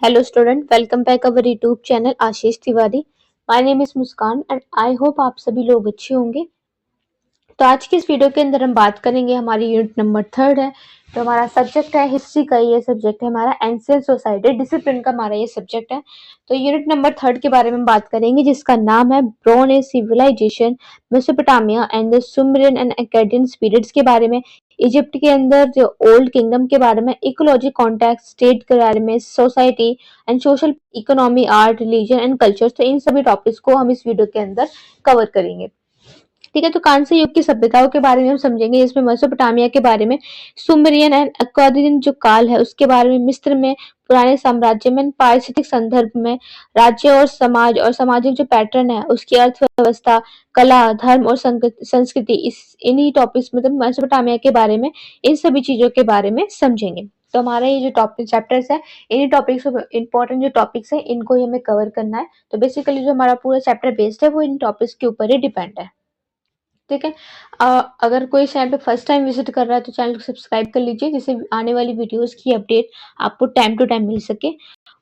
Hello student, welcome back our YouTube channel Ashish Tiwari. My name is Muskan and I hope आप सभी लोग अच्छे होंगे। तो आज की इस वीडियो के अंदर हम बात करेंगे, हमारी यूनिट नंबर 3 है। तो हमारा सब्जेक्ट है हिस्ट्री का, ये सब्जेक्ट है हमारा एंशिएंट सोसाइटी डिसिप्लिन का हमारा ये सब्जेक्ट है। तो यूनिट नंबर 3 के बारे में बात करेंगे, जिसका नाम है bronze age civilization, Mesopotamia and the Sumerian and Akkadian periods के बारे में, इजिप्ट के अंदर जो ओल्ड किंगडम के बारे में, इकोलॉजी, कॉन्टेक्स्ट, स्टेट के बारे में, society and social economy, art, religion and culture. तो इन सभी टॉपिक्स को हम इस वीडियो के अंदर कवर करेंगे। ठीक है, तो कांस्य युग की सभ्यताओं के बारे में हम समझेंगे, इसमें मेसोपोटामिया के बारे में, सुमेरियन एंड एक्कादियन जो काल है उसके बारे में, मिस्र में पुराने साम्राज्य में, पारिस्थितिक संदर्भ में, राज्य और समाज और सामाजिक जो पैटर्न है उसकी अर्थव्यवस्था, कला, धर्म और संस्कृति, इस इन्हीं टॉपिक्स में, मतलब मेसोपोटामिया के बारे में, इन सभी चीजों के बारे में समझेंगे। तो हमारा ये जो टॉपिक चैप्टर्स है, इन्हीं टॉपिक्स, इंपॉर्टेंट जो टॉपिक्स है इनको ही हमें कवर करना है। तो बेसिकली जो हमारा पूरा चैप्टर बेस्ड है वो इन टॉपिक्स के ऊपर ही डिपेंड है। ठीक है। अगर कोई चैनल पे फर्स्ट टाइम विजिट कर रहा है तो चैनल को सब्सक्राइब कर लीजिए, जिससे आने वाली वीडियोस की अपडेट आपको टाइम टू टाइम मिल सके।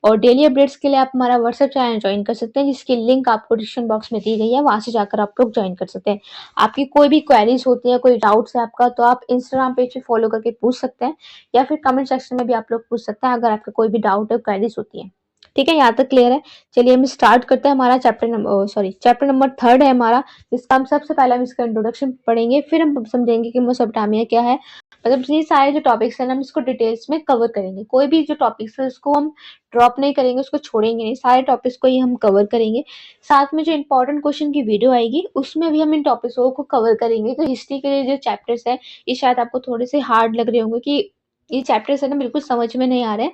और डेली अपडेट्स के लिए आप हमारा व्हाट्सएप चैनल ज्वाइन कर सकते हैं, जिसकी लिंक आपको डिस्क्रिप्शन बॉक्स में दी गई है, वहां से जाकर आप लोग ज्वाइन कर सकते हैं। आपकी कोई भी क्वेरीज होती है, कोई डाउट्स है आपका, तो आप इंस्टाग्राम पेज पे फॉलो करके पूछ सकते हैं, या फिर कमेंट सेक्शन में भी आप लोग पूछ सकते हैं अगर आपका कोई भी डाउट है, क्वेरीज होती है। ठीक है, यहाँ तक क्लियर है। चलिए हम स्टार्ट करते हैं। हमारा चैप्टर नंबर 3 है हमारा, जिसका हम सबसे पहले हम इसका इंट्रोडक्शन पढ़ेंगे, फिर हम समझेंगे कि मेसोपोटामिया क्या है। मतलब ये सारे जो टॉपिक्स हैं हम इसको डिटेल्स में कवर करेंगे। कोई भी जो टॉपिक्स है उसको हम ड्रॉप नहीं करेंगे, उसको छोड़ेंगे नहीं, सारे टॉपिक्स को ही हम कवर करेंगे। साथ में जो इंपॉर्टेंट क्वेश्चन की वीडियो आएगी उसमें भी हम इन टॉपिक्सों को कवर करेंगे। तो हिस्ट्री के लिए जो चैप्टर्स है ये शायद आपको थोड़े से हार्ड लग रहे होंगे कि ये चैप्टर्स है ना बिल्कुल समझ में नहीं आ रहे हैं,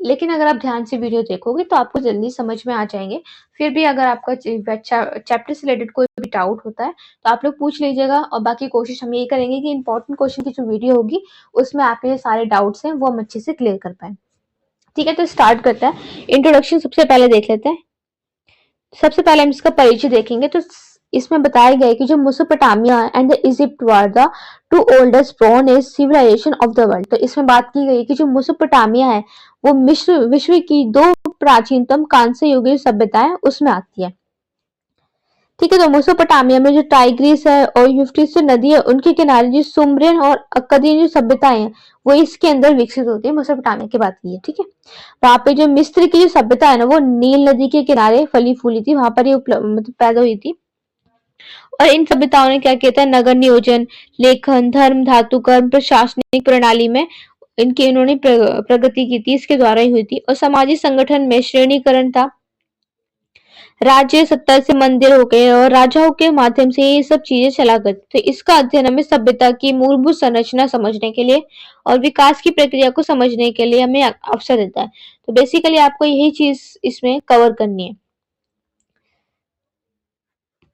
लेकिन अगर आप ध्यान से वीडियो देखोगे तो आपको जल्दी समझ में आ जाएंगे। फिर भी अगर आपका चैप्टर से रिलेटेड कोई भी डाउट होता है तो आप लोग पूछ लीजिएगा, और बाकी कोशिश हम यही करेंगे कि इंपॉर्टेंट क्वेश्चन की जो वीडियो होगी उसमें आपके जो सारे डाउट्स हैं वो हम अच्छे से क्लियर कर पाए। ठीक है, तो स्टार्ट करते हैं। इंट्रोडक्शन सबसे पहले देख लेते हैं। सबसे पहले हम इसका परिचय देखेंगे। तो इसमें बताया गया है कि जो Mesopotamia and the Egypt were the two oldest bronze age civilisation of the world. तो इसमें बात की गई है कि जो मेसोपोटामिया है वो विश्व की 2 प्राचीनतम कांस्य युगीय सभ्यताएं उसमें आती है। ठीक है, तो मेसोपोटामिया में जो टाइग्रिस है और यूफ्रेटिस नदी है उनके किनारे जो सुमेरियन और अक्कादियन जो सभ्यताएं हैं वो इसके अंदर विकसित होती है। मेसोपोटामिया की बात की है। ठीक है, वहां पे जो मिस्र की जो सभ्यता है ना वो नील नदी के किनारे फली फूली थी, वहां पर ये मतलब पैदा हुई थी। और इन सभ्यताओं ने क्या किया था, नगर नियोजन, लेखन, धर्म, धातु कर्म, प्रशासनिक प्रणाली में इनकी इन्होंने प्रगति की थी, इसके द्वारा ही हुई थी। और सामाजिक संगठन में श्रेणीकरण था, राज्य सत्ता से मंदिर हो गए और राजाओं के माध्यम से ये सब चीजें चला करती। तो इसका अध्ययन हमें सभ्यता की मूलभूत संरचना समझने के लिए और विकास की प्रक्रिया को समझने के लिए हमें अवसर देता है। तो बेसिकली आपको यही चीज इसमें कवर करनी है।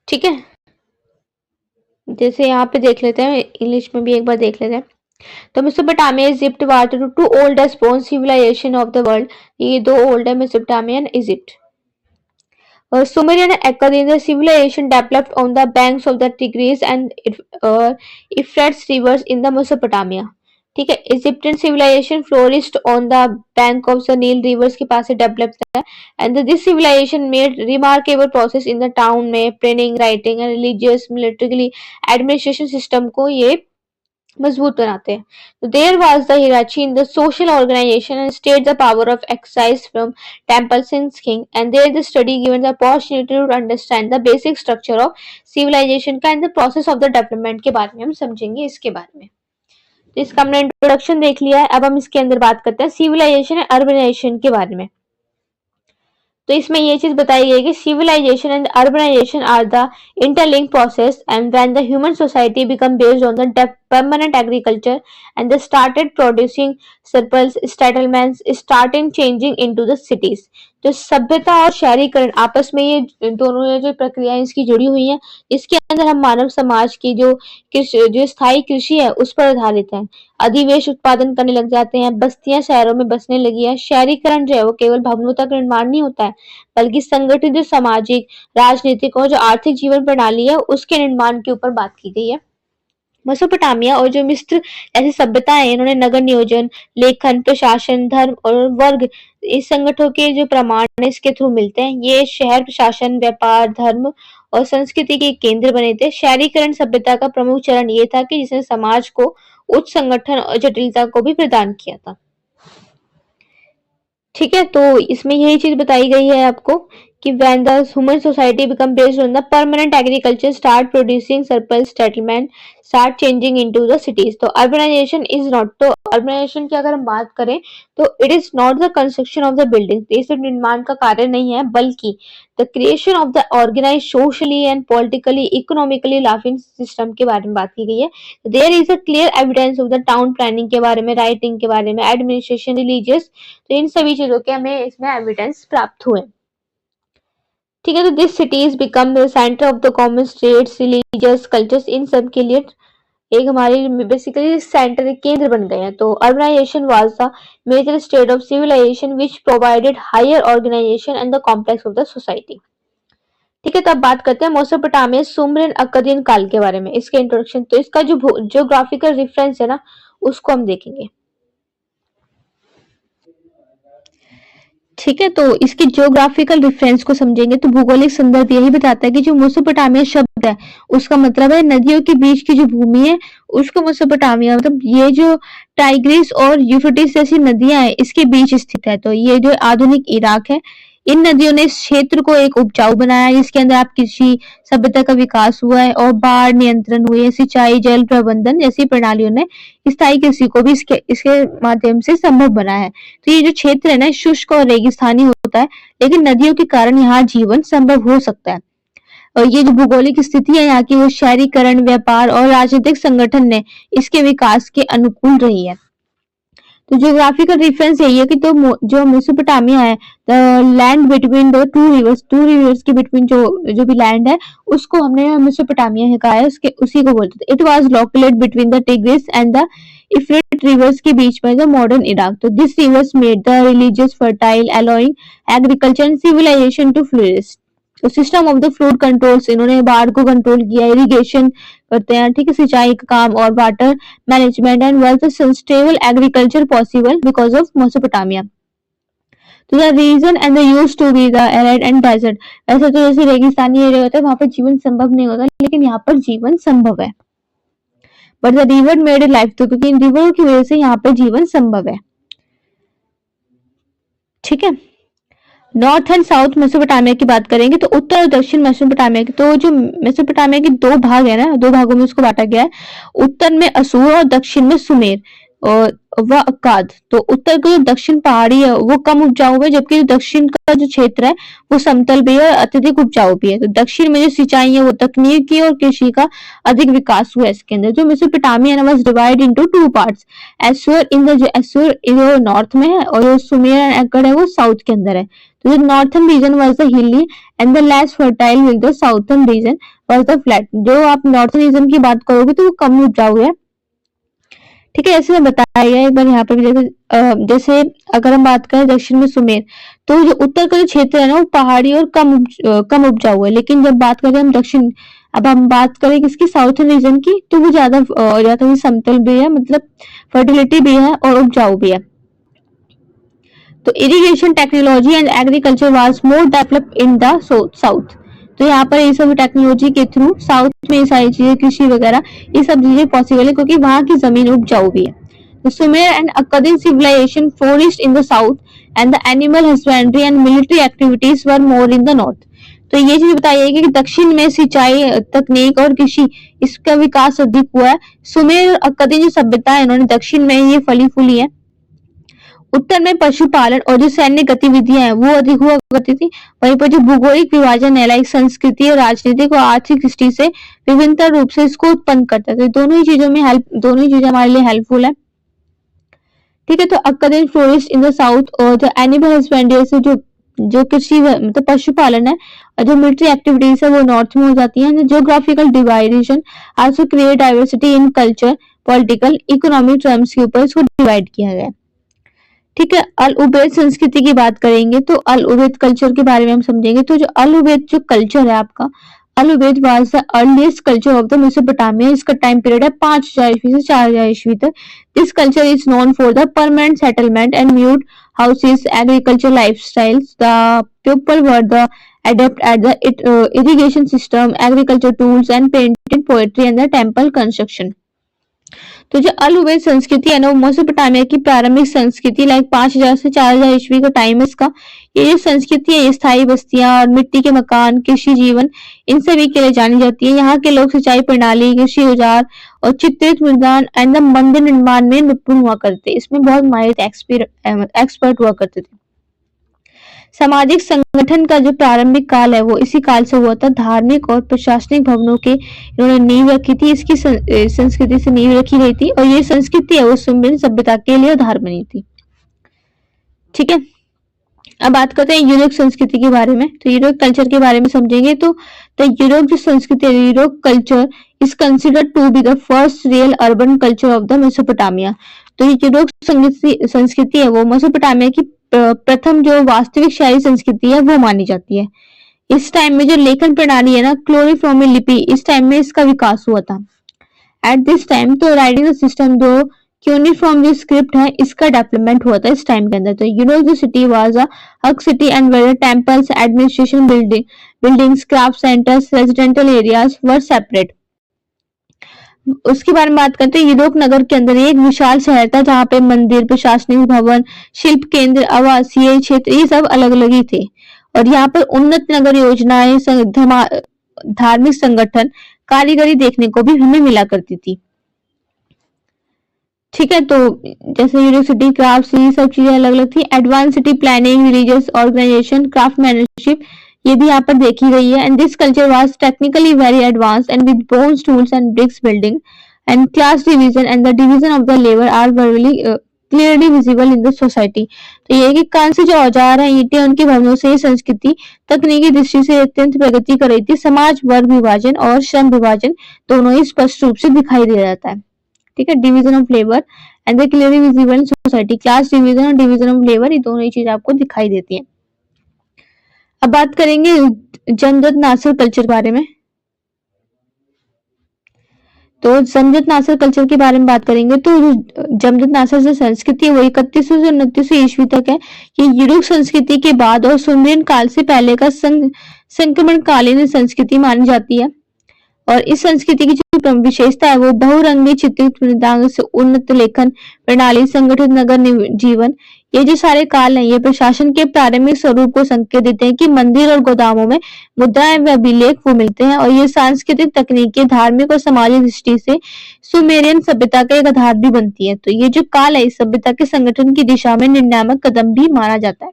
ठीक है, जैसे यहाँ पे देख लेते हैं, इंग्लिश में भी एक बार देख लेते हैं। तो Mesopotamia, Egypt were the two oldest bronze civilisation of the world. ये 2 ओल्ड है, Mesopotamia and Egypt. Sumerian and Akkadian civilization developed on the banks of the Tigris and Euphrates rivers in the Mesopotamia. ठीक है, Egyptian civilization flourished on the bank of the Nile rivers के पास से developed है, and this civilization made remarkable progress in the town में printing, writing and religious, militarily administration system को ये मजबूत बनाते हैं। तो there was the hierarchy in the social organization and state the power of exercise from temples and king, and there the study given the opportunity to understand the basic structure of civilization का and the process of the development के बारे में हम समझेंगे इसके बारे में। तो इसका हमने इंट्रोडक्शन देख लिया है, अब हम इसके अंदर बात करते हैं सिविलाइजेशन एंड अर्बनाइजेशन के बारे में। तो इसमें ये चीज बताई गई है कि civilisation and urbanisation are the interlink process, and when the human society become based on the permanent agriculture and they started producing surplus settlements starting changing into the cities। जो सभ्यता और शहरीकरण आपस में ये दोनों ये जो प्रक्रियाएं इसकी जुड़ी हुई हैं, इसके अंदर हम मानव समाज की जो स्थायी कृषि है उस पर आधारित है। अधिवेश उत्पादन करने लग जाते हैं, बस्तियां शहरों में बसने लगी है। शहरीकरण जो है वो केवल भवनों तक निर्माण नहीं होता है, बल्कि संगठित जो सामाजिक, राजनीतिक और जो आर्थिक जीवन प्रणाली है उसके निर्माण के ऊपर बात की गई है। मेसोपोटामिया और जो मिस्र ऐसी सभ्यताएं, इन्होंने नगर नियोजन, लेखन, प्रशासन, धर्म और वर्ग, इस संगठनों के जो प्रमाण इसके थ्रू मिलते हैं। ये शहर प्रशासन, व्यापार, धर्म और संस्कृति के केंद्र बने थे। शहरीकरण सभ्यता का प्रमुख चरण ये था कि जिसने समाज को उच्च संगठन और जटिलता को भी प्रदान किया था। ठीक है, तो इसमें यही चीज बताई गई है आपको कि when the human society become based on the permanent agriculture, start producing surplus settlement, start changing into the cities। तो urbanization is not, तो urbanization की अगर हम बात करें तो it is not the construction of the buildings, ये सिर्फ निर्माण का कार्य नहीं है, बल्कि the creation of the organized socially and politically economically living system के बारे में बात की गई है। there is a clear evidence of the town planning के बारे में, writing के बारे में, administration, religious, तो इन सभी चीजों के हमें इसमें एविडेंस प्राप्त हुए। ठीक है, तो this cities become the centre of the common states, religious, cultures, इन सब के लिए एक हमारी बेसिकली सेंटर, केंद्र बन गए हैं। तो urbanisation was the major state of civilisation which provided higher organisation and the complex of the society. ठीक है, तो अब बात करते हैं मेसोपोटामिया, सुमेरियन, अक्कादियन काल के बारे में, इसके इंट्रोडक्शन। तो इसका जो ज्योग्राफिकल रेफरेंस है ना, उसको हम देखेंगे। ठीक है, तो इसके ज्योग्राफिकल रेफरेंस को समझेंगे तो भूगोलिक संदर्भ यही बताता है कि जो मेसोपोटामिया शब्द है उसका मतलब है नदियों के बीच की जो भूमि है उसको मेसोपोटामिया, मतलब ये जो टाइग्रिस और यूफ्रेटिस जैसी नदियां हैं इसके बीच स्थित है। तो ये जो आधुनिक इराक है, इन नदियों ने इस क्षेत्र को एक उपजाऊ बनाया जिसके अंदर आप कृषि सभ्यता का विकास हुआ है और बाढ़ नियंत्रण हुए, सिंचाई, जल प्रबंधन जैसी प्रणालियों ने स्थायी कृषि को भी इसके माध्यम से संभव बना है। तो ये जो क्षेत्र है ना शुष्क और रेगिस्तानी होता है, लेकिन नदियों के कारण यहाँ जीवन संभव हो सकता है। और ये जो भौगोलिक स्थिति है यहाँ की, वो शहरीकरण, व्यापार और राजनीतिक संगठन ने इसके विकास के अनुकूल रही है। तो ज्योग्राफिकल रेफरेंस यही है कि तो जो मेसोपोटामिया है, land between the two reverse के बिटवीन जो भी लैंड है उसको हमने मेसोपोटामिया कहा है, उसके उसी को बोलते थे। It was located between the Tigris and the Euphrates rivers के बीच में द मॉडर्न इराक। तो this rivers made the religious fertile, allowing agriculture and civilization to flourish. तो system of the flood controls, इन्होंने बाढ़ को कंट्रोल किया, irrigation करते हैं, ठीक है, सिंचाई का काम और water management, and was the sustainable agriculture possible because of Mesopotamia. तो the region and the used to be the arid and desert. ऐसा तो जैसे रेगिस्तानी एरिया होता है वहां पर जीवन संभव नहीं होता, लेकिन यहाँ पर जीवन संभव है। But the river made a life, तो क्योंकि इन रिवरों की वजह से यहाँ पर जीवन संभव है। ठीक है, नॉर्थ एंड साउथ मेसोपोटामिया की बात करेंगे तो उत्तर और दक्षिण मेसोपोटामिया की, तो जो मेसोपोटामिया के दो भाग है ना, दो भागों में उसको बांटा गया है। उत्तर में असूर और दक्षिण में सुमेर और व अक्काद। तो उत्तर का जो दक्षिण पहाड़ी है वो कम उपजाऊ है, जबकि दक्षिण का जो क्षेत्र है वो समतल भी है और अत्यधिक उपजाऊ भी है। तो दक्षिण में जो सिंचाई है वो तकनीकी और कृषि का अधिक विकास हुआ है इसके अंदर। जो Mesopotamia was divide into two parts, assure in the assure इधर नॉर्थ में है और जो सुमेर एंड अक्कड़ है वो साउथ के अंदर है। तो the northern region was the hilly and the less fertile, with the southern region was the flat। जो आप northern region की बात करोगे तो वो कम उपजाऊ है। ठीक है, ऐसे में बताया गया एक बार यहाँ पर भी, जैसे अगर हम बात करें दक्षिण में सुमेर, तो जो उत्तर का जो क्षेत्र है ना वो पहाड़ी और कम उपजाऊ है, लेकिन जब बात करें हम दक्षिण, अब हम बात करें किसकी, साउथर्न रीजन की, तो वो ज्यादा समतल भी है, मतलब फर्टिलिटी भी है और उपजाऊ भी है। तो irrigation technology and agriculture was more develop in the south. तो यहाँ पर ये सब टेक्नोलॉजी के थ्रू साउथ में सारी चीजें, कृषि वगैरह ये सब चीजें पॉसिबल है क्योंकि वहां की जमीन उपजाऊ भी है। तो Sumer and Akkadian civilisation flourished in the south and the animal husbandry and military activities were more in the north. तो ये चीज बताई है कि दक्षिण में सिंचाई, तकनीक और कृषि इसका विकास अधिक हुआ है। सुमेर और अक्कादियन जो सभ्यता है इन्होंने दक्षिण में ये फली फूली है। उत्तर में पशुपालन और जो सैन्य गतिविधियां हैं वो अधिक हुआ करती थी। वहीं पर जो भौगोलिक विभाजन है, लाइक संस्कृति और राजनीतिक और आर्थिक दृष्टि से विभिन्न रूप से इसको उत्पन्न करता है। दोनों ही चीजें हमारे लिए हेल्पफुल है। ठीक है, तो Akkadian flourished in the south और जो एनिमल हस्बेंड्री से जो कृषि मतलब पशुपालन है और जो मिलिट्री एक्टिविटीज है वो नॉर्थ में हो जाती है। Geographical division also create diversity in culture, political, economic terms के ऊपर इसको डिवाइड किया गया है। ठीक है, अल उबैद संस्कृति की बात करेंगे तो अल उबैद कल्चर के बारे में हम समझेंगे। तो जो अल उबैद जो कल्चर है आपका, Al Ubaid was the earliest culture of the Mesopotamia. इसका टाइम पीरियड है 5000 ईस्वी से 4000 ईस्वी तक। This culture is known for the permanent settlement and mud houses, agriculture lifestyles. The people were the adept at the irrigation system, agriculture tools, and painted poetry and the temple construction. तो जो अलुबेद संस्कृति है ना, वो Mesopotamia की प्रारंभिक संस्कृति like 5000 से 4000 ईस्वी का टाइम है इसका। ये जो संस्कृति है, स्थायी बस्तियां और मिट्टी के मकान, कृषि जीवन, इन सभी के लिए जानी जाती है। यहाँ के लोग सिंचाई प्रणाली, कृषि औजार और चित्रित मृदान एंड मंदिर निर्माण में निपुण हुआ करते। इसमें बहुत माहिर एक्सपर्ट हुआ करते थे। सामाजिक संगठन का जो प्रारंभिक काल है वो इसी काल से हुआ था। धार्मिक और प्रशासनिक भवनों के इन्होंने नींव रखी थी। इसकी संस्कृति से नींव रखी गई थी और ये संस्कृति है वो सुमेर सभ्यता के लिए आधार बनी थी। ठीक है, अब बात करते हैं यूरोप संस्कृति के बारे में। तो यूरोप कल्चर के बारे में समझेंगे तो यूरोप जो संस्कृति है, Europe culture is considered to be the first real urban culture of the Mesopotamia. तो ये यूरोप संस्कृति है वो मेसोपोटामिया की प्रथम जो वास्तविक शहरी संस्कृति है वो मानी जाती है। इस टाइम में जो लेखन प्रणाली है ना, क्लोरीफॉर्मी लिपि, इस टाइम में इसका विकास हुआ था। एट दिस टाइम तो राइटिंग सिस्टम जो क्यूनिफॉर्म जो स्क्रिप्ट है इसका डेवलपमेंट हुआ था इस टाइम के अंदर। तो Europe city was a hub city and where temples, administration buildings, craft centres, residential areas were separate. उसके बारे में बात करते हैं, यूरोप नगर के अंदर एक विशाल शहर था जहाँ पे मंदिर, प्रशासनिक भवन, शिल्प केंद्र, आवासीय क्षेत्र ये सब अलग अलग ही थे। और यहाँ पर उन्नत नगर योजनाएं, धार्मिक संगठन, कारीगरी देखने को भी हमें मिला करती थी। ठीक है, तो जैसे यूनिवर्सिटी क्राफ्ट ये सब चीजें अलग अलग थी। Advance city planning, religious organisation, craftsmanship ये भी यहाँ पर देखी गई है। And this culture was technically very advance and with bones, tools and bricks building and class division and the division of the labour are very clearly visible in the society. तो ये कि कान से जो औजार है, ईंटें, उनके भवनों से ये संस्कृति तकनीकी दृष्टि से अत्यंत प्रगति कर रही थी। समाज वर्ग विभाजन और श्रम विभाजन दोनों ही स्पष्ट रूप से दिखाई दे जाता है। ठीक है, division of labour and the clearly visible society, class division और डिवीजन ऑफ लेबर ये दोनों ही चीज आपको दिखाई देती है। अब बात करेंगे जमदत नासर कल्चर के बारे में। तो जमदत नासर कल्चर के बारे में बात करेंगे तो जमदत नासर जो संस्कृति है वो 3100 से 2900 ईस्वी तक है। ये यूरोप संस्कृति के बाद और सुमेरियन काल से पहले का संक्रमणकालीन संस्कृति मानी जाती है। और इस संस्कृति की जो विशेषता है वो बहुरंगी चित्रित मृदांग से उन्नत लेखन प्रणाली, संगठित नगर जीवन, ये जो सारे काल हैं ये प्रशासन के प्रारंभिक स्वरूप को संकेत देते हैं कि मंदिर और गोदामों में मुद्राएं व अभिलेख वो मिलते हैं। और ये सांस्कृतिक तकनीकी, धार्मिक और सामाजिक दृष्टि से सुमेरियन सभ्यता का एक आधार भी बनती है। तो ये जो काल है इस सभ्यता के संगठन की दिशा में निर्णायक कदम भी माना जाता है।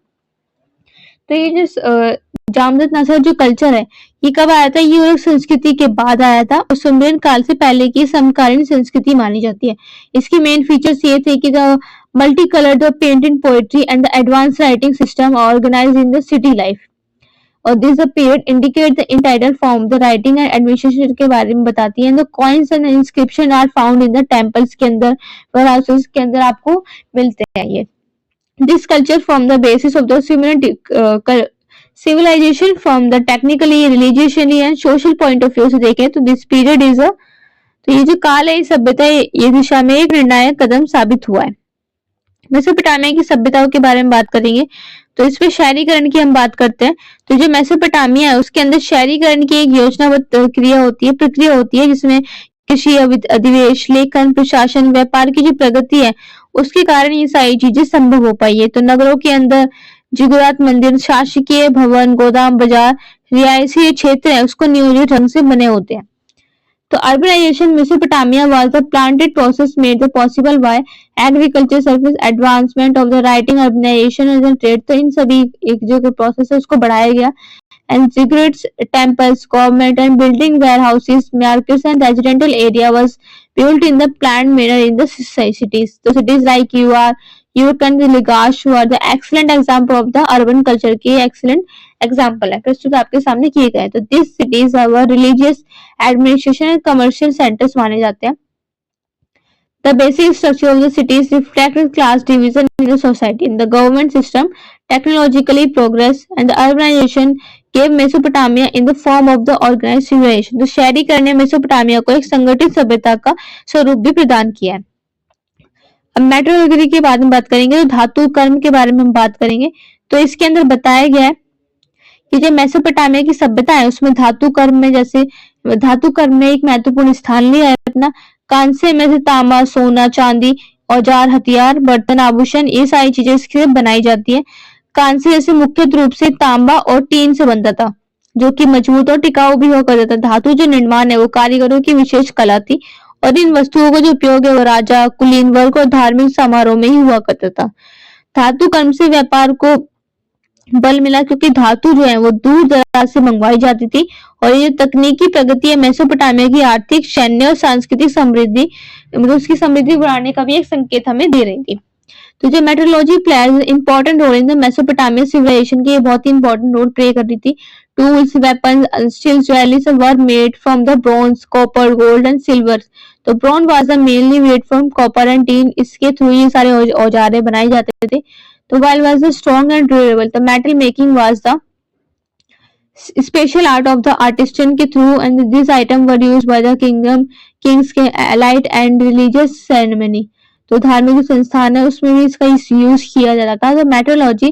तो ये जो जमदत नासर जो कल्चर है ये कब आया था? यूरोप संस्कृति के बाद आया था और सुमेरियन काल से पहले की समकालीन संस्कृति मानी जाती है। इसकी मेन फीचर्स ये थे कि the multi coloured painted poetry and the advance writing system organized in the city life. और this period indicate the entitle form the writing and administration के बारे में बताती है। The coins and inscription are found in the temples के अंदर, warehouses के अंदर आपको मिलते हैं ये। This culture formed the basis of the civilization from the technically, religiously and social point of view से देखें तो this period is a, तो ये जो काल है इस सभ्यता ये दिशा में एक निर्णायक कदम साबित हुआ है। मेसोपोटामिया की सभ्यताओं के बारे में बात करेंगे तो इसमें शहरीकरण की हम बात करते हैं। तो जो मेसोपोटामिया है उसके अंदर शहरीकरण की एक योजनाबद्ध प्रक्रिया होती है जिसमें कृषि, अधिवेश, लेखन, प्रशासन, व्यापार की जो प्रगति है उसके कारण ये सारी चीजें संभव हो पाई है। तो नगरों के अंदर जिगुरात मंदिर, शासकीय भवन, गोदाम, बाजार, रिहायशी क्षेत्र है उसको नियोजित ढंग से बने होते हैं। तो urbanisation Mesopotamia was the planted process made the possible by agriculture service, advancement of the writing, urbanisation and trade. तो इन सभी एक जो प्रोसेस है उसको बढ़ाया गया। And ziggurats, temples, government and building warehouses, markets and residential area was built in the planned manner in the cities. So cities like York and Lagash were the excellent example of the urban culture के excellent example है प्रस्तुत आपके सामने किए गए। तो these cities are religious, administration and commercial centers माने जाते हैं। The basic structure of the cities reflected class division in the society. In the government system, technologically progress and the urbanization gave Mesopotamia in the form of the organized civilization. तो शहरीकरण ने Mesopotamia को एक संगठित सभ्यता का स्वरूप भी प्रदान किया है. अब मेटलर्जी के बारे में बात करेंगे तो धातु कर्म के बारे में हम बात करेंगे. तो इसके अंदर बताया गया है कि जो मेसोपोटामिया की सभ्यता है उसमें धातु कर्म में जैसे धातु कर्म ने एक महत्वपूर्ण स्थान लिया है अपना. कांसे में से तांबा, सोना, चांदी, औजार, हथियार, बर्तन, आभूषण ये सारी चीजें इससे बनाई जाती है. कांसे जैसे मुख्य रूप से तांबा और टीन से बनता था जो कि मजबूत और टिकाऊ भी हुआ करता था. धातु जो निर्माण है वो कारीगरों की विशेष कला थी और इन वस्तुओं का जो उपयोग है वो राजा, कुलीन वर्ग और धार्मिक समारोह में ही हुआ करता था. धातु कर्म से व्यापार को बल मिला क्योंकि धातु जो है वो दूर दराज से मंगवाई जाती थी और ये तकनीकी प्रगति है मेसोपोटामिया की आर्थिक, सैन्य और सांस्कृतिक समृद्धि मतलब उसकी समृद्धि बढ़ाने का भी एक संकेत हमें दे रही थी. तो जो metrology players important role in the Mesopotamia civilization की बहुत ही इंपॉर्टेंट रोल प्ले कर रही थी. Tools, weapons, steels, jewelleries were made from the bronze, copper, gold and silver. तो bronze was the mainly made from copper and tin. इसके through ये सारे औजारें बनाए जाते थे. तो while was the strong and durable, the metal making was the special art of the artisan के through and these items were used by the kings के elite and religious ceremony. तो धार्मिक संस्थान है उसमें भी इसका यूज किया जाता था. The metallurgy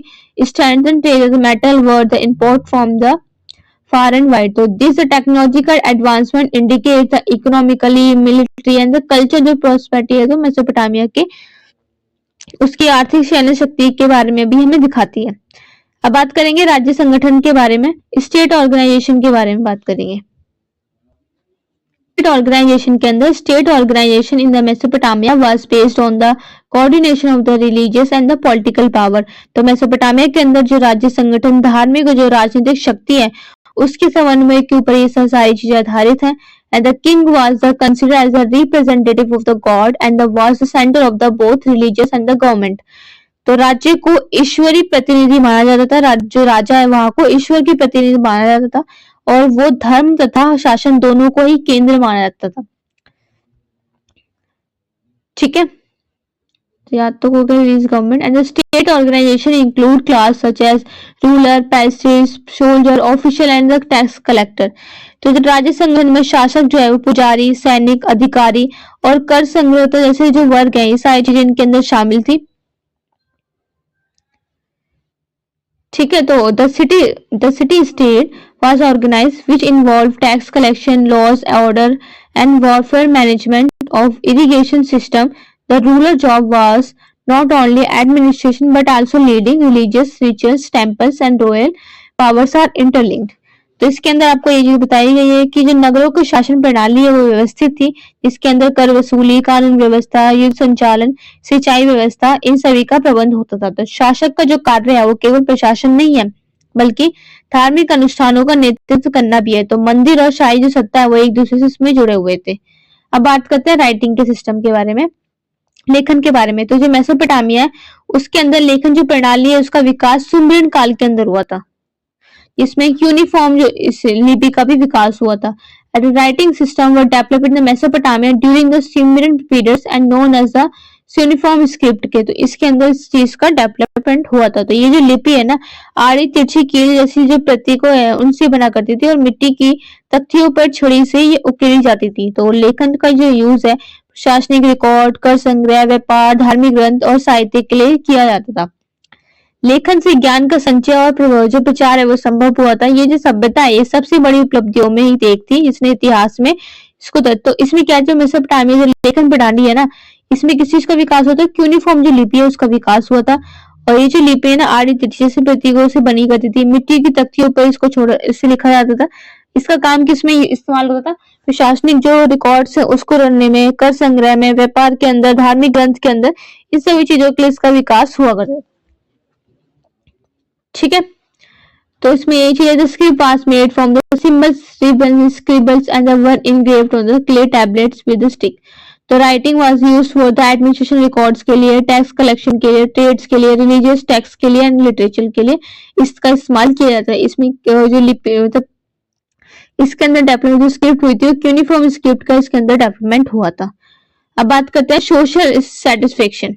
strengthened trade as the metal were the import from the far and wide. तो this technological advancement indicate the economically, military and the culture जो prosperity है तो मेसोपोटामिया के उसकी आर्थिक सैन्य शक्ति के बारे में भी हमें दिखाती है. अब बात करेंगे राज्य संगठन के बारे में. स्टेट ऑर्गेनाइजेशन के बारे में बात करेंगे. स्टेट ऑर्गेनाइजेशन के अंदर state organisation in the Mesopotamia was based on the coordination of the religious and the political power. तो मेसोपोटामिया के अंदर जो राज्य संगठन, धार्मिक और जो राजनीतिक शक्ति है उसके समन्वय के ऊपर ये सारी चीजें आधारित है. And the king was considered as a representative of the god and was the center of the both religious and the government. तो राज्य को ईश्वरी प्रतिनिधि माना जाता था. जो राजा है वहां को ईश्वर की प्रतिनिधि माना जाता था और वो धर्म तथा शासन दोनों को ही केंद्र माना जाता था. ठीक है. याद तो हो गया government. And the state organisation include class such as ruler, passage, soldier, official and the tax collector. तो राज्य संगठन में शासक जो है वो पुजारी, सैनिक, अधिकारी और कर संग्रहता जैसे जो वर्ग है ये सारी चीजें इनके अंदर शामिल थी. ठीक है. तो the city state was organized which involved tax collection, laws, order and warfare management of irrigation system. The ruler job was not only administration but also leading religious rituals, temples and royal powers are interlinked. तो इसके अंदर आपको ये चीज बताई गई है कि जो नगरों की शासन प्रणाली है वो व्यवस्थित थी. इसके अंदर कर वसूली, कानून व्यवस्था, युद्ध संचालन, सिंचाई व्यवस्था इन सभी का प्रबंध होता था. तो शासक का जो कार्य है वो केवल प्रशासन नहीं है बल्कि धार्मिक अनुष्ठानों का नेतृत्व करना भी है. तो मंदिर और शाही जो सत्ता है वो एक दूसरे से इसमें जुड़े हुए थे. अब बात करते हैं राइटिंग के सिस्टम के बारे में, लेखन के बारे में. तो जो मेसोपोटामिया है उसके अंदर लेखन जो प्रणाली है उसका विकास सुमेरियन काल के अंदर हुआ था. इसमें यूनिफॉर्म जो इस लिपि का भी विकास हुआ था. Writing system were developed in the Mesopotamia during the Sumerian periods and known as the uniform script के. तो इसके अंदर इस चीज का डेवलपमेंट हुआ था. तो ये जो लिपि है ना आड़ी तिरछी कील जैसी जो प्रतीकों है उनसे बना करती थी और मिट्टी की तख्तियों पर छुरी से ये उकेरी जाती थी. तो लेखन का जो यूज है प्रशासनिक रिकॉर्ड, कर संग्रह, व्यापार, धार्मिक ग्रंथ और साहित्य के लिए किया जाता था. लेखन से ज्ञान का संचय और जो प्रचार है वो संभव हुआ था. ये जो सभ्यता है ये सबसे बड़ी उपलब्धियों में ही एक थी जिसने इतिहास में इसको तो इसमें क्या जो मेसोपोटामिया जो लेखन प्रणाली है ना इसमें किस चीज का विकास होता है, यूनिफॉर्म जो लिपि है उसका विकास हुआ था. और ये जो लिपि है ना आड़ी तिरछी से प्रतीकों से बनी करती थी, मिट्टी की तख्तियों पर इसको छोड़ इससे लिखा जाता था. इसका काम किसमें इस्तेमाल होता था, प्रशासनिक जो रिकॉर्ड्स है उसको रखने में, कर संग्रह में, व्यापार के अंदर, धार्मिक ग्रंथ के अंदर, इन सभी चीजों के लिए इसका विकास हुआ करता. ठीक है. तो इसमें ये चीज है the script was made from the symbols, ribbons, scribbles and were engraved on the clay tablets with the stick. तो writing was used for the administration records के लिए, टैक्स कलेक्शन के लिए, ट्रेड्स के लिए, रिलीजियस टैक्स के लिए and literature के लिए इसका इस्तेमाल किया जाता है. इसमें जो लिपि मतलब इसके अंदर डेवलपमेंट जो स्क्रिप्ट हुई थी यूनिफॉर्म स्क्रिप्ट का इसके अंदर डेवलपमेंट हुआ था. अब बात करते हैं सोशल सेटिस्फेक्शन।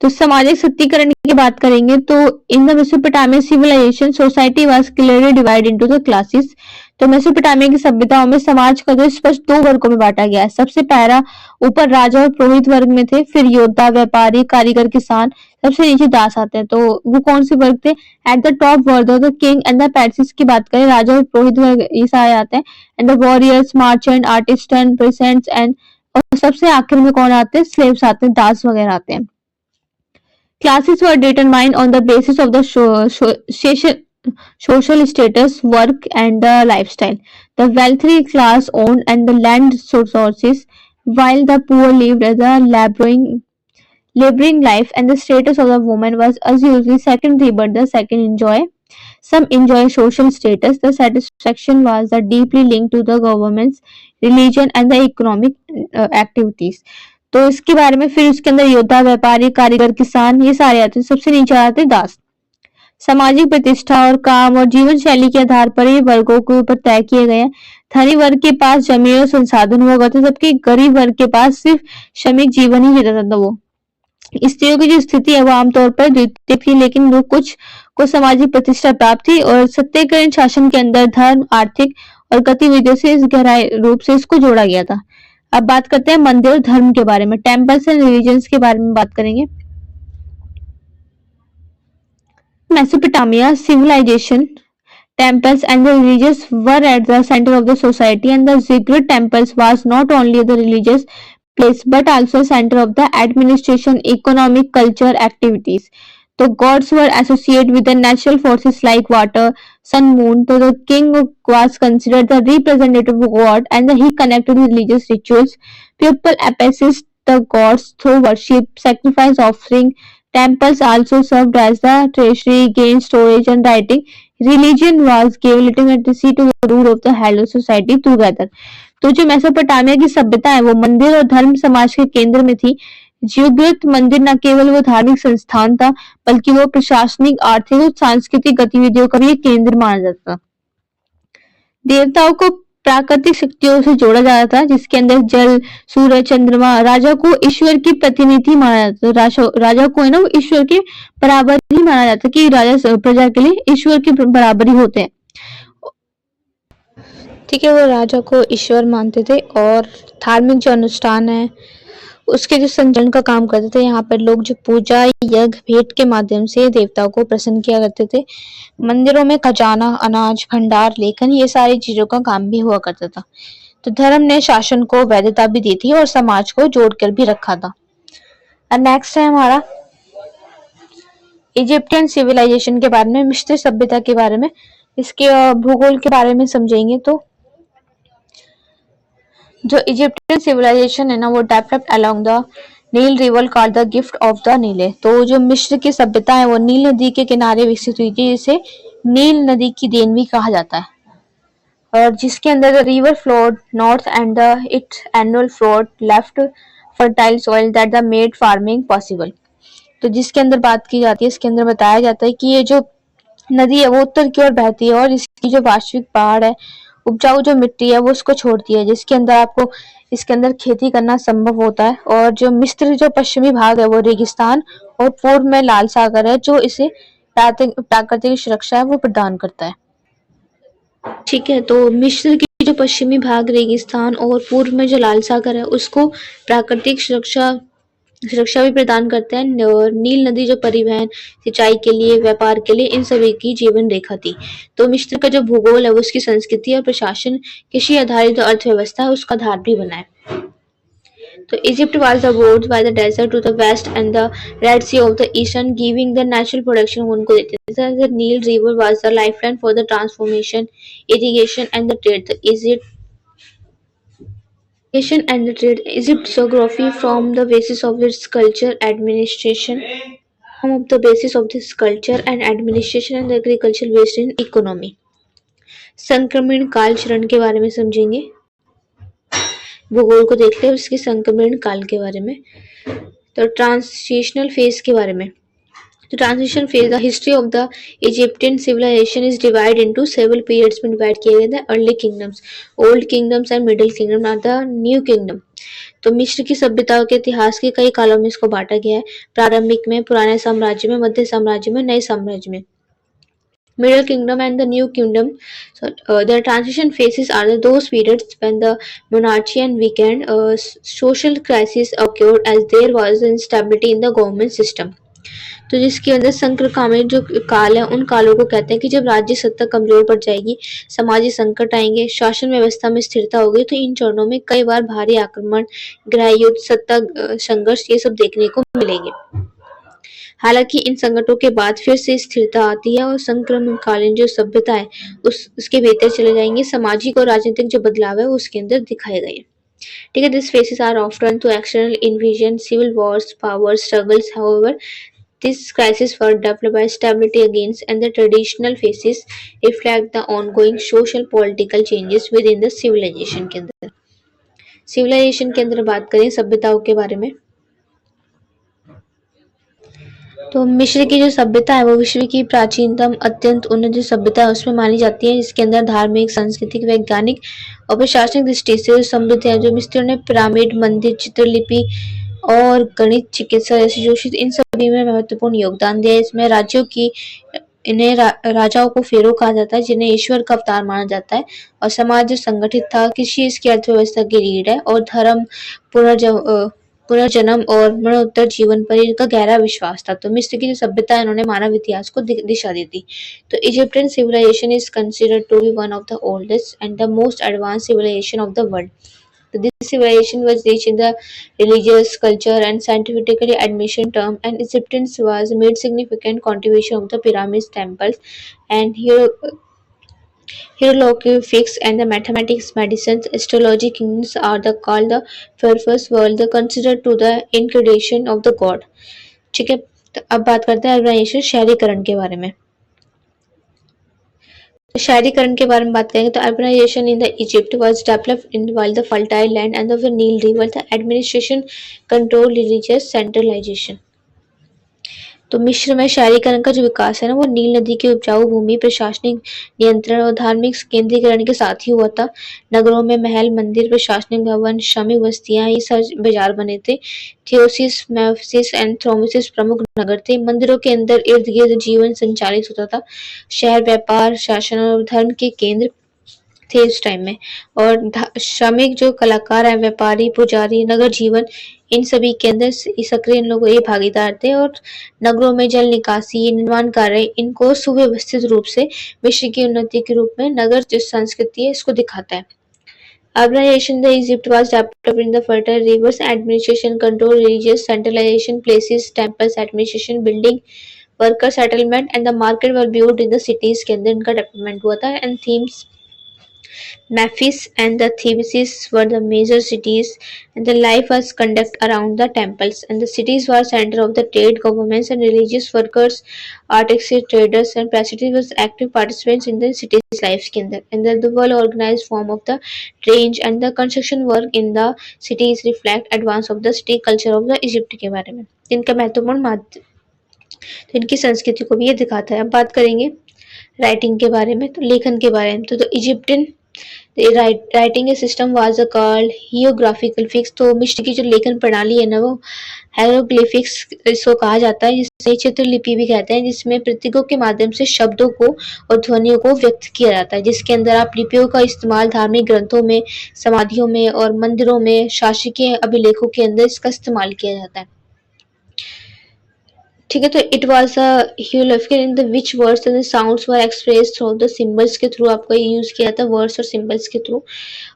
तो सामाजिक सत्तीकरण की बात करेंगे तो in the Mesopotamian civilisation society was clearly divide into the classes. तो मेसोपोटामिया की सभ्यताओं में समाज को जो स्पष्ट दो वर्गों में बांटा गया है। सबसे पहला ऊपर राजा और पुरोहित वर्ग में थे, फिर योद्धा, व्यापारी, कारीगर, किसान, सबसे नीचे दास आते हैं। तो वो कौन से वर्ग थे? At the top were the king and the Patrice की बात करें, राजा और पुरोहित वर्ग ये सारे आते हैं, and the warriors, merchant, artist, patients and, और सबसे आखिर में कौन आते हैं? स्लेव्स आते हैं, दास वगैरह आते हैं। Classes were determined on the basis of the social status, work, and the lifestyle. The wealthy class owned and the land resources, while the poor lived as a laboring life, and the status of the woman was as usually secondary, but the second enjoy. Some enjoy social status. The satisfaction was deeply linked to the government's religion and the economic activities. तो इसके बारे में फिर उसके अंदर योद्धा, व्यापारी, कारीगर, किसान ये सारे आते हैं। सबसे नीचे आते हैं दास। सामाजिक प्रतिष्ठा और काम और जीवन शैली के आधार पर ये वर्गों के ऊपर तय किए गए हैं। धनी वर्ग के पास जमीन और संसाधन हुआ करते, जबकि गरीब वर्ग के पास सिर्फ श्रमिक जीवन ही जीता था। वो स्त्रियों की जो स्थिति है वो आमतौर पर द्वितीय थी, लेकिन वो कुछ को सामाजिक प्रतिष्ठा प्राप्त थी। और सत्याग्रह शासन के अंदर धर्म, आर्थिक और गतिविधियों से इस गहराई रूप से इसको जोड़ा गया था। अब बात करते हैं मंदिर और धर्म के बारे में। टेम्पल्स एंड रिलीजन्स के बारे में बात करेंगे। Mesopotamia civilization, temples and the religious were at the center of the society, and the ziggurat temples was not only the religious place but also center of the administration, economic, culture activities. The gods were associated with the natural forces like water, sun, moon. So the king was considered the representative god, and he connected with religious rituals. People appeased the gods through worship, sacrifice, offering. Temples also served as the treasury, gain storage, and writing. Religion was gave legitimacy to the rule of the whole society together. तो जो Mesopotamia की सभ्यता है वो मंदिर और धर्म समाज के केंद्र में थी। जियोग्रत मंदिर न केवल वो धार्मिक संस्थान था, बल्कि वो प्रशासनिक, आर्थिक और सांस्कृतिक गतिविधियों का भी एक केंद्र माना जाता था। देवताओं को प्राकृतिक शक्तियों से जोड़ा जाता था, जिसके अंदर जल, सूरज, चंद्रमा। राजा को ईश्वर की प्रतिनिधि माना जाता था। राजा को है ना वो ईश्वर के बराबर ही माना जाता कि राजा प्रजा के लिए ईश्वर के बराबर ही होते हैं। ठीक है, वो राजा को ईश्वर मानते थे और धार्मिक जो अनुष्ठान है उसके जो संचालन का काम करते थे। यहाँ पर लोग जो पूजा, यज्ञ, भेंट के माध्यम से देवताओं को प्रसन्न किया करते थे। मंदिरों में खजाना, अनाज, भंडार, लेखन ये सारी चीजों का काम भी हुआ करता था। तो धर्म ने शासन को वैधता भी दी थी और समाज को जोड़कर भी रखा था। नेक्स्ट है हमारा इजिप्टियन सिविलाइजेशन के बारे में, मिस्र सभ्यता के बारे में। इसके भूगोल के बारे में समझेंगे तो जो इजिप्टियन सिविलाइजेशन है ना वो developed along the Nile river called the gift of the Nile. तो जो मिस्र की सभ्यता है वो नील नदी के किनारे विकसित हुई थी, जिसे नील नदी की देन भी कहा जाता है। और जिसके अंदर the river flowed north and the it's annual flowed left fertile soil that the made farming possible. तो जिसके अंदर बात की जाती है, इसके अंदर बताया जाता है कि ये जो नदी है वो उत्तर की ओर बहती है और इसकी जो वास्तविक पहाड़ है, उपजाऊ जो मिट्टी है वो उसको छोड़ती है, जिसके अंदर आपको इसके अंदर खेती करना संभव होता है। और जो मिस्र जो पश्चिमी भाग है वो रेगिस्तान और पूर्व में लाल सागर है, जो इसे प्राकृतिक सुरक्षा है वो प्रदान करता है। ठीक है, तो मिस्र की जो पश्चिमी भाग रेगिस्तान और पूर्व में जो लाल सागर है उसको प्राकृतिक सुरक्षा भी प्रदान करते हैं। और नील नदी जो परिवहन, सिंचाई के लिए, व्यापार के लिए, इन सभी की जीवन रेखा थी। तो मिस्र का जो भूगोल है वो उसकी संस्कृति और प्रशासन, कृषि आधारित अर्थव्यवस्था है उसका आधार भी बना है। तो Egypt was the bordered by the desert to the west and the Red Sea of the eastern, giving the natural production उनको देते थे। The Nile River was the lifeline for the transformation, irrigation and the trade. The Egypt's geography from the basis of its culture, administration, and agriculture based in economy. संक्रमण काल चरण के बारे में समझेंगे। भूगोल को देखते हैं उसके संक्रमण काल के बारे में। तो ट्रांजिशनल फेज के बारे में, The transition phase, the history of the Egyptian civilization is divided into several periods में divide किए गए थे. Early kingdoms, old kingdoms and middle kingdom are the new kingdom. तो मिस्र की सभ्यताओं के इतिहास के कई कालों में इसको बांटा गया है. प्रारंभिक में पुराने साम्राज्य में, मध्य साम्राज्य में, नए साम्राज्य में. Middle Kingdom and the New Kingdom. So the transition phases are those periods when the monarchy and weakened, social crisis occurred as there was instability in the government system. तो जिसके अंदर संक्रमण जो काल है उन कालों को कहते हैं कि जब राज्य सत्ता कमजोर पड़ जाएगी, सामाजिक संकट आएंगे, शासन व्यवस्था में स्थिरता होगी. तो इन चरणों में कई बार भारी आक्रमण, गृह युद्ध, सत्ता संघर्ष ये सब देखने को मिलेंगे. हालांकि इन संकटों के बाद फिर से स्थिरता आती है और संक्रमणकालीन जो सभ्यता है उसके भीतर चले जाएंगे. सामाजिक और राजनीतिक जो बदलाव है उसके अंदर दिखाए गए. ठीक है, this faces are often to external invasion, civil wars, power struggles. However these crises were developed by stability against, and the traditional phases reflect the ongoing social political changes within the civilization के अंदर. civilization के अंदर बात करें सभ्यताओं के बारे में, तो मिस्र की जो सभ्यता है वो विश्व की प्राचीनतम अत्यंत उन्नत जो सभ्यता है उसमें मानी जाती है, जिसके अंदर धार्मिक, सांस्कृतिक, वैज्ञानिक और प्रशासनिक दृष्टि से समृद्ध है. जो मिस्र ने पिरामिड, मंदिर, चित्रलिपि और गणित, चिकित्सा जैसे जोशी इन सभी में महत्वपूर्ण योगदान दिया है. इसमें राज्यों की इन्हें राजाओं को फेरो कहा जाता है जिन्हें ईश्वर का अवतार माना जाता है. और समाज जो संगठित था, कृषि इसकी अर्थव्यवस्था की रीढ़ है और धर्म, पुनर्जन्म और मरणोत्तर जीवन पर इनका गहरा विश्वास था. तो मिस्र की जो सभ्यता है उन्होंने मानव इतिहास को दिशा दी थी. तो Egyptian civilisation is considered to be one of the oldest and the most advance civilisation of the world. So this civilization was rich in the religious, culture, and scientifically admission term, and Egyptians was made significant contribution of the pyramids, temples, and hieroglyphics and the mathematics, medicines, astrology. Kings are the called the first world, the considered to the incarnation of the god. ठीक है, तो अब बात करते हैं urbanisation, शहरीकरण के बारे में. शहरीकरण के बारे में बात करेंगे तो urbanisation in the Egypt was developed in while the fertile land and the Nile river, the administration control, religious centralisation. तो मिस्र में शहरीकरण का जो विकास है ना वो नील नदी की उपजाऊ भूमि, प्रशासनिक नियंत्रण और धार्मिक केंद्रीकरण के साथ ही हुआ था. नगरों में महल, मंदिर, प्रशासनिक भवन, श्रमिक बस्तियां, ये सब बाजार बने थे. थियोसिस, मेम्फिस एंड थ्रोमिसिस प्रमुख नगर थे. मंदिरों के अंदर इर्द गिर्द जीवन संचालित होता था. शहर व्यापार, शासन और धर्म के केंद्र थे उस टाइम में. और श्रमिक जो कलाकार हैं, व्यापारी, पुजारी, नगर जीवन, इन सभी के अंदर सक्रिय लोग ये भागीदार थे. और नगरों में जल निकासी, निर्माण कार्य, इनको सुव्यवस्थित रूप से मिस्र की उन्नति के रूप में नगर जो संस्कृति है इसको दिखाता है. Urbanization the Egypt was developed in the fertile rivers, administration control, religious centralization, places, temples, administration, building, worker settlement and the market were built in the cities के अंदर इनका डेवलपमेंट हुआ था. And themes Memphis and the Thebes were the major cities, and the life was conducted around the temples. And the cities were center of the trade, governments, and religious workers, artists, traders, and presidents was active participants in the city's lives के अंदर. And the well-organized form of the range and the construction work in the cities reflect advance of the city culture of the Egypt के बारे में. इनका महत्वपूर्ण माध्यम तो इनकी संस्कृति को भी ये दिखाता है. अब बात करेंगे राइटिंग के बारे में, तो लेखन के बारे में. तो Egyptian writing system was called hieroglyphical. तो मिस्र की जो लेखन प्रणाली है ना वो हायरोग्लिफिक्स इसको कहा जाता है, जिसे चित्रलिपि भी कहते हैं, जिसमें प्रतीकों के माध्यम से शब्दों को और ध्वनियों को व्यक्त किया जाता है. जिसके अंदर आप लिपियों का इस्तेमाल धार्मिक ग्रंथों में, समाधियों में और मंदिरों में, शासकीय अभिलेखों के अंदर इसका इस्तेमाल किया जाता है. ठीक है, तो it was hieroglyphical in the which words and sounds were express through the symbols के थ्रू आपको यूज किया था, वर्ड्स और सिंबल्स के थ्रू.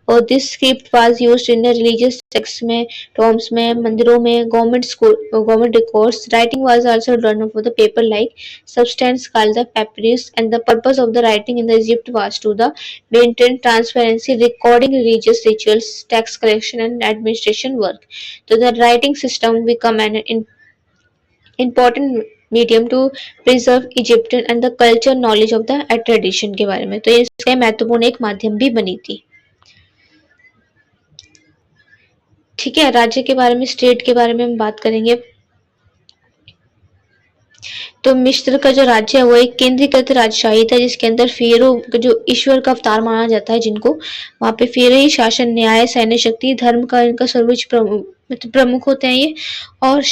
और this script was used in the religious text में, टॉम्स में, मंदिरों में, government school, government records. Writing was also done for the paper like substance called the papyrus, and the purpose of the writing in the Egypt was to the maintain transparency, recording religious rituals, tax collection and administration work. तो the writing system become an important medium to preserve Egyptian and the culture knowledge of the tradition के बारे में. तो ये इसका महत्वपूर्ण एक माध्यम भी बनी थी. ठीक है, राज्य के बारे में, स्टेट के बारे में हम बात करेंगे. तो मिस्र का जो राज्य है वो एक केंद्रीकृत राजशाही था, जिसके अंदर फेरो जो ईश्वर का अवतार माना जाता है जिनको, वहाँ पे फेरो ही शासन, न्याय, सैन्य शक्ति, धर्म का इनका सर्वोच्च प्रमुख होते हैं ये। और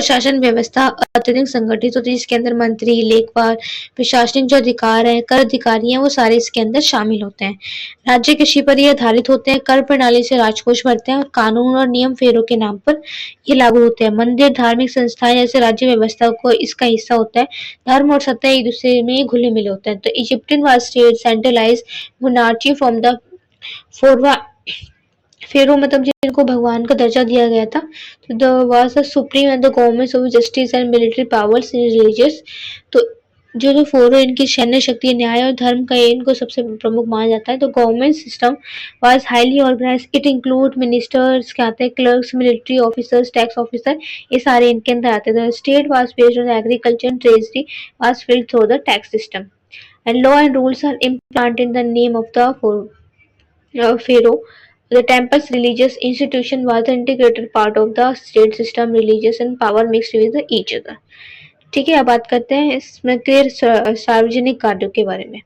शासन व्यवस्था अत्यधिक संगठित होती है, जिसके अंदर मंत्री, लेखपाल, प्रशासनिक जो अधिकार है, कर अधिकारी हैं, वो सारे इसके अंदर शामिल होते हैं। राज्य कृषि पर ये आधारित होते हैं, कर प्रणाली से राजकोष भरते हैं और कानून और नियम फेरो के नाम पर ये लागू होते हैं। मंदिर, धार्मिक संस्थाएं जैसे राज्य व्यवस्था को इसका हिस्सा होता है। धर्म और सत्ता एक दूसरे में घुले मिले होते हैं। तो Egyptian was state centralize monarchy from the pharaoh pharaoh मतलब जिनको भगवान का दर्जा दिया गया था। तो the was the supreme and the government of justice and military powers in religious. तो जो फोरो इनकी सैन्य शक्ति, न्याय और धर्म का इनको सबसे प्रमुख माना जाता है। तो government system was highly organise, it include ministers के आते हैं, clerks, military officers, tax officer, ये सारे इनके अंदर आते थे। State was based on agriculture and treasury was filled through the tax system and law and rules are implanted in the name of the Pharaoh. The temple's religious institution was the integrated part of the state system, religious and power mixed with each other. ठीक है, अब बात करते हैं इसमें clear सार्वजनिक कार्यों के बारे में।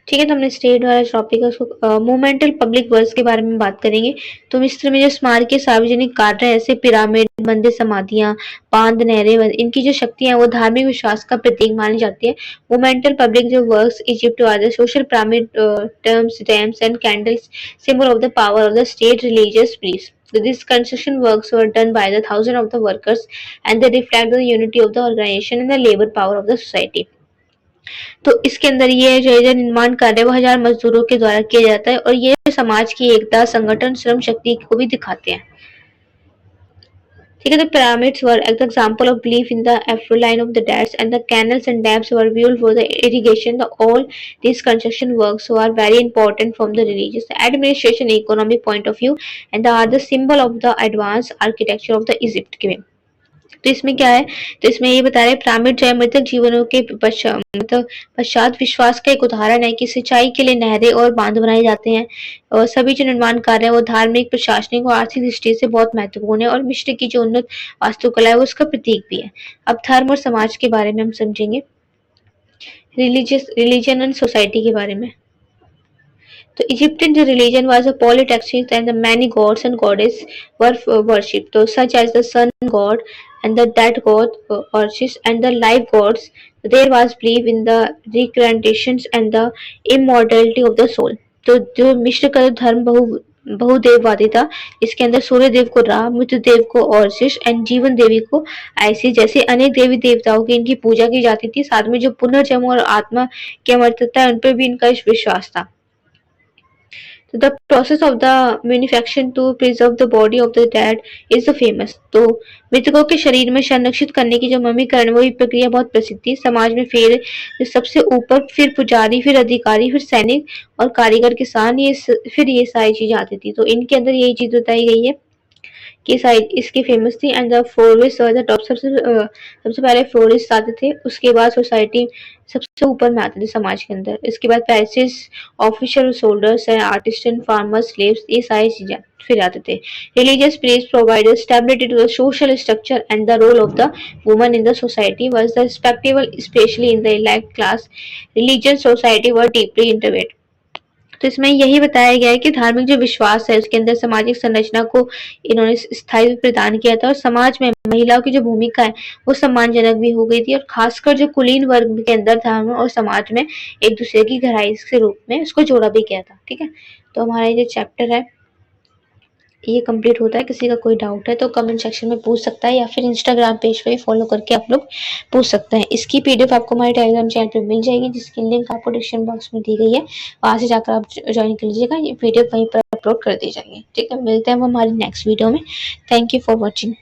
ठीक है, तो हमने स्टेट वाला टॉपिक है उसको मोमेंटल पब्लिक वर्क्स के बारे में बात करेंगे। तो मिस्र में जो स्मारकीय सार्वजनिक कार्य है, ऐसे पिरामिड, मंदिर, समाधियां, बांध, नहरें, इनकी जो शक्तियां हैं वो धार्मिक विश्वास का प्रतीक मानी जाती है। मोमेंटल पब्लिक जो वर्क्स इजिप्ट वाले social pyramid, terms, dams and candles, symbol of the power of the state religious beliefs. So these construction works were done by the thousands of the workers and they reflect the unity of the organization and the labor power of the society. तो इसके अंदर ये जो निर्माण कार्य वो 1000 मजदूरों के द्वारा किया जाता है और ये समाज की एकता, संगठन, श्रम शक्ति को भी दिखाते हैं। ठीक है, the pyramids were an example of belief in the afterlife of the dead and the canals and dams were built for the irrigation. All these construction works were very important from the religious, administration, economic point of view and they are the symbol of the advanced architecture of the Egypt. तो इसमें क्या है, तो इसमें ये बता रहे हैं पिरामिड जो है मृतक जीवनों के पश्चात विश्वास का एक उदाहरण है कि सिंचाई के लिए नहरें और बांध बनाए जाते हैं और सभी जो निर्माण कार्य है वो धार्मिक, प्रशासनिक और आर्थिक दृष्टि से बहुत महत्वपूर्ण है और मिस्र की जो उन्नत वास्तुकला है वो उसका प्रतीक भी है। अब धर्म और समाज के बारे में हम समझेंगे, रिलीजन एंड सोसाइटी के बारे में। तो Egyptian religion was a polytheistic and the many gods and goddesses were worshipped, so such as the sun god and the dead god Orchis and the life gods. There was belief in the reincarnations and the immortality of the soul. तो जो मिस्र का धर्म बहुदेववादी था, इसके अंदर सूर्य देव को रा, मृत्यु देव को ऑर्सिस एंड जीवन देवी को आइसिस जैसे अनेक देवी देवताओं की इनकी पूजा की जाती थी। साथ में जो पुनर्जन्म और आत्मा की अमरता है उन पर भी इनका विश्वास था। So the process of the manufacturing to preserve the body of the dead is the famous. तो मृतकों के शरीर में संरक्षित करने की जो मम्मीकरण वो प्रक्रिया बहुत प्रसिद्ध थी। समाज में फिर सबसे ऊपर, फिर पुजारी, फिर अधिकारी, फिर सैनिक और कारीगर, किसान, फिर ये सारी चीजें आती थी। तो इनके अंदर यही चीज बताई गई है कि साइड इसकी फेमस थी एंड द फ्लोरिस्ट और द टॉप सबसे पहले फ्लोरिस्ट आते थे, उसके बाद सोसाइटी सबसे ऊपर में आते थे समाज के अंदर। इसके बाद passages, officer, soldiers and artist and farmers, slaves, ये सारी चीजें फिर आते थे। Religious place provided stability to the social structure and the role of the woman in the society was the respectable, specially in the elite class. Religion society were deeply interwoven. तो इसमें यही बताया गया है कि धार्मिक जो विश्वास है उसके अंदर सामाजिक संरचना को इन्होंने स्थायी प्रदान किया था और समाज में महिलाओं की जो भूमिका है वो सम्मानजनक भी हो गई थी और खासकर जो कुलीन वर्ग के अंदर धर्म और समाज में एक दूसरे की गहराई के रूप में उसको जोड़ा भी गया था। ठीक है, तो हमारा ये चैप्टर है ये कंप्लीट होता है। किसी का कोई डाउट है तो कमेंट सेक्शन में पूछ सकता है या फिर इंस्टाग्राम पेज पे फॉलो करके आप लोग पूछ सकते हैं। इसकी पीडीएफ आपको हमारे टेलीग्राम चैनल पे मिल जाएगी जिसकी लिंक आपको डिस्क्रिप्शन बॉक्स में दी गई है, वहां से जाकर आप ज्वाइन कर लीजिएगा। ये पीडीएफ वहीं पर अपलोड कर दी जाएगी। ठीक है, मिलते हैं हम हमारी नेक्स्ट वीडियो में। Thank you for watching.